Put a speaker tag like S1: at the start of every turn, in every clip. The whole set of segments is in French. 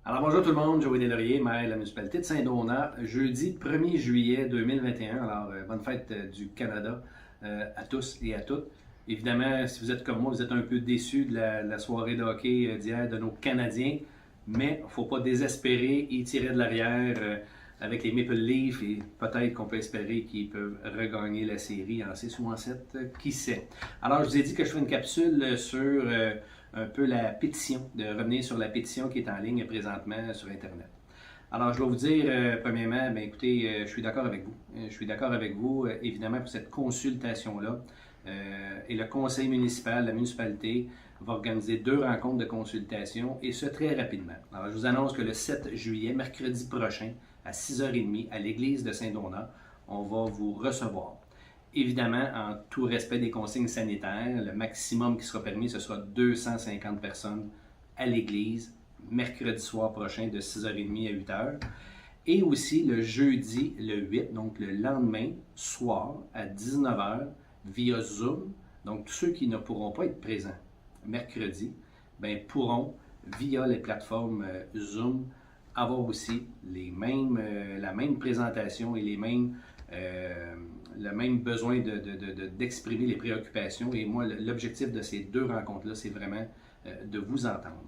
S1: Alors bonjour tout le monde, Joey Deslauriers, maire de la municipalité de Saint-Donat, jeudi 1er juillet 2021. Alors bonne fête du Canada à tous et à toutes. Évidemment, si vous êtes comme moi, vous êtes un peu déçus de la soirée de hockey d'hier de nos Canadiens, mais il ne faut pas désespérer, ils tiraient de l'arrière avec les Maple Leafs et peut-être qu'on peut espérer qu'ils peuvent regagner la série en 6 ou en 7, qui sait. Alors je vous ai dit que je ferai une capsule sur un peu la pétition, de revenir sur la pétition qui est en ligne présentement sur Internet. Alors, je dois vous dire, premièrement, bien, écoutez, je suis d'accord avec vous. Je suis d'accord avec vous, évidemment, pour cette consultation-là. Et le conseil municipal, la municipalité, va organiser 2 rencontres de consultation, et ce, très rapidement. Alors, je vous annonce que le 7 juillet, mercredi prochain, à 6h30, à l'église de Saint-Donat, on va vous recevoir. Évidemment, en tout respect des consignes sanitaires, le maximum qui sera permis, ce sera 250 personnes à l'église, mercredi soir prochain de 6h30 à 8h. Et aussi le jeudi, le 8, donc le lendemain soir à 19h via Zoom. Donc tous ceux qui ne pourront pas être présents mercredi, bien, pourront, via les plateformes Zoom, avoir aussi la même présentation et le même besoin d'exprimer les préoccupations. Et moi, l'objectif de ces 2 rencontres-là, c'est vraiment de vous entendre.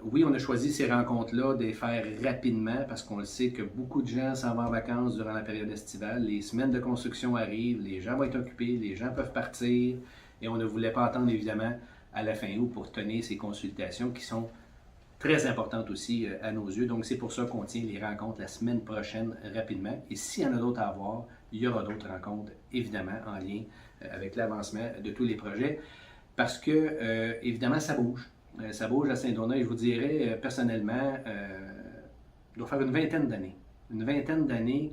S1: Oui, on a choisi ces rencontres-là de les faire rapidement parce qu'on le sait que beaucoup de gens s'en vont en vacances durant la période estivale. Les semaines de construction arrivent, les gens vont être occupés, les gens peuvent partir et on ne voulait pas attendre évidemment à la fin août pour tenir ces consultations qui sont très importantes aussi à nos yeux. Donc c'est pour ça qu'on tient les rencontres la semaine prochaine rapidement. Et s'il y en a d'autres à avoir, il y aura d'autres rencontres évidemment en lien avec l'avancement de tous les projets parce que évidemment ça bouge. Ça bouge à Saint-Donat et je vous dirais personnellement, il doit faire une vingtaine d'années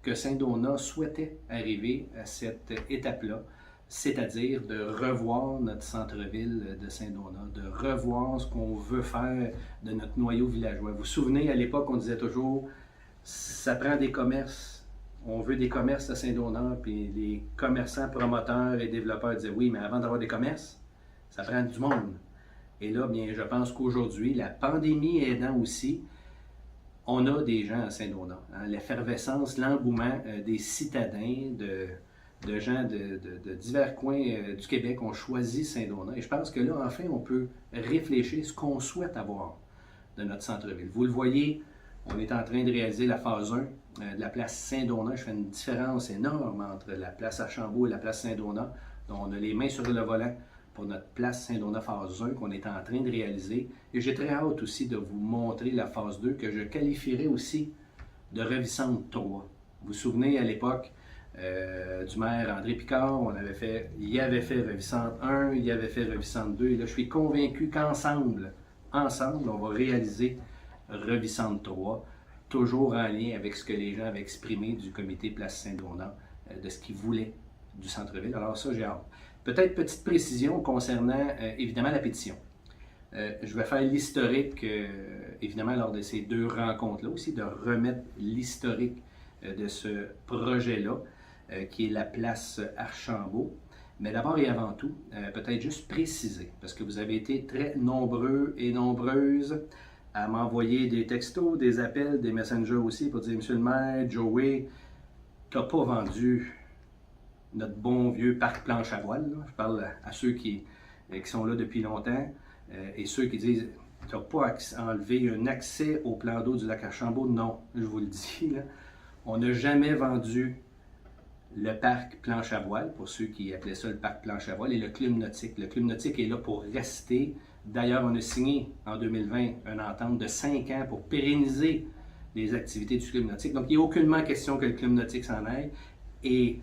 S1: que Saint-Donat souhaitait arriver à cette étape-là, c'est-à-dire de revoir notre centre-ville de Saint-Donat, de revoir ce qu'on veut faire de notre noyau villageois. Vous vous souvenez, à l'époque, on disait toujours, ça prend des commerces, on veut des commerces à Saint-Donat, puis les commerçants, promoteurs et développeurs disaient, oui, mais avant d'avoir des commerces, ça prend du monde. Et là, bien, je pense qu'aujourd'hui, la pandémie aidant aussi, on a des gens à Saint-Donat. Hein, l'effervescence, l'engouement des citadins, de gens de divers coins du Québec ont choisi Saint-Donat. Et je pense que là, enfin, on peut réfléchir à ce qu'on souhaite avoir de notre centre-ville. Vous le voyez, on est en train de réaliser la phase 1 de la place Saint-Donat. Je fais une différence énorme entre la place Archambault et la place Saint-Donat. Donc, on a les mains sur le volant pour notre place Saint-Donat phase 1 qu'on est en train de réaliser. Et j'ai très hâte aussi de vous montrer la phase 2 que je qualifierais aussi de ravissante 3. Vous vous souvenez à l'époque du maire André Picard, il avait fait ravissante 1, il avait fait ravissante 2. Et là, je suis convaincu qu'ensemble, on va réaliser ravissante 3, toujours en lien avec ce que les gens avaient exprimé du comité Place Saint-Donat, de ce qu'ils voulaient du centre-ville. Alors ça, j'ai hâte. Peut-être petite précision concernant évidemment la pétition. Je vais faire l'historique, évidemment, lors de ces 2 rencontres-là aussi, de remettre l'historique de ce projet-là, qui est la place Archambault. Mais d'abord et avant tout, peut-être juste préciser, parce que vous avez été très nombreux et nombreuses à m'envoyer des textos, des appels, des messengers aussi pour dire « Monsieur le maire, Joey, tu n'as pas vendu notre bon vieux parc planche à voile. » Je parle à ceux qui sont là depuis longtemps et ceux qui disent « Tu n'as pas enlevé un accès au plan d'eau du lac Archambault. » Non, je vous le dis. Là, on n'a jamais vendu le parc planche à voile, pour ceux qui appelaient ça le parc planche à voile, et le club nautique. Le club nautique est là pour rester. D'ailleurs, on a signé en 2020 une entente de 5 ans pour pérenniser les activités du club nautique. Donc, il n'y a aucunement question que le club nautique s'en aille. Et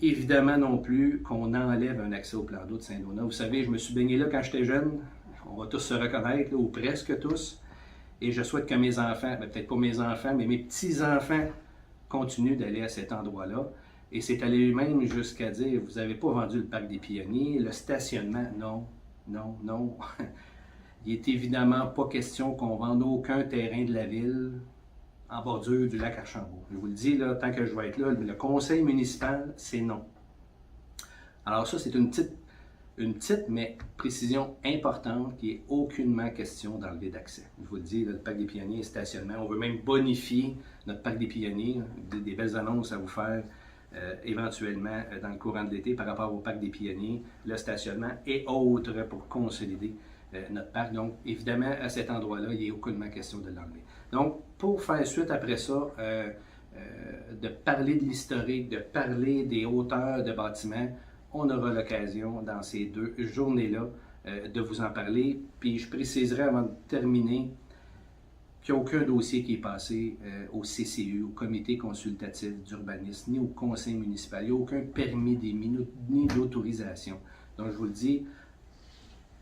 S1: évidemment non plus qu'on enlève un accès au plan d'eau de Saint-Donat. Vous savez, je me suis baigné là quand j'étais jeune. On va tous se reconnaître, là, ou presque tous. Et je souhaite que mes enfants, peut-être pas mes enfants, mais mes petits-enfants continuent d'aller à cet endroit-là. Et c'est allé même jusqu'à dire, vous n'avez pas vendu le parc des Pionniers, le stationnement, non, non, non. Il n'est évidemment pas question qu'on vende aucun terrain de la ville en bordure du lac Archambault. Je vous le dis, là, tant que je vais être là, le conseil municipal, c'est non. Alors ça, c'est une petite Une petite mais précision importante qui est aucunement question d'enlever d'accès. Je vous le dis, le parc des Pionniers est stationnement. On veut même bonifier notre parc des Pionniers. Des belles annonces à vous faire éventuellement dans le courant de l'été par rapport au parc des Pionniers, le stationnement et autres pour consolider notre parc. Donc, évidemment, à cet endroit-là, il n'est aucunement question de l'enlever. Donc, pour faire suite après ça, de parler de l'historique, de parler des hauteurs de bâtiments, on aura l'occasion dans ces 2 journées-là de vous en parler. Puis je préciserai avant de terminer qu'il n'y a aucun dossier qui est passé au CCU, au Comité consultatif d'urbanisme, ni au conseil municipal. Il n'y a aucun permis ni d'autorisation. Donc je vous le dis,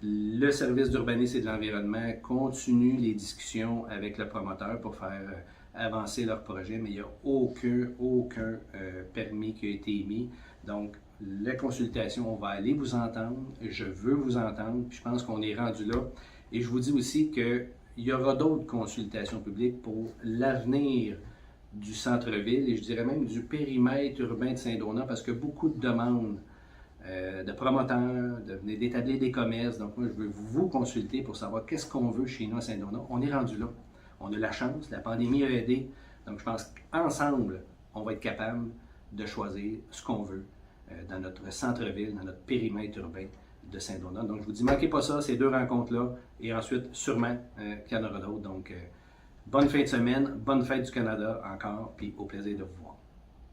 S1: le service d'urbanisme et de l'environnement continue les discussions avec le promoteur pour faire avancer leur projet, mais il n'y a aucun permis qui a été émis. Donc, la consultation, on va aller vous entendre, je veux vous entendre, puis je pense qu'on est rendu là. Et je vous dis aussi qu'il y aura d'autres consultations publiques pour l'avenir du centre-ville et je dirais même du périmètre urbain de Saint-Donat parce que beaucoup de demandes de promoteurs, d'établir des commerces. Donc moi, je veux vous consulter pour savoir qu'est-ce qu'on veut chez nous à Saint-Donat. On est rendu là. On a la chance, la pandémie a aidé. Donc je pense qu'ensemble, on va être capable de choisir ce qu'on veut dans notre centre-ville, dans notre périmètre urbain de Saint-Donat. Donc je vous dis, manquez pas ça, ces 2 rencontres-là, et ensuite, sûrement qu'il y en aura d'autres. Donc, bonne fin de semaine, bonne fête du Canada encore, puis au plaisir de vous voir.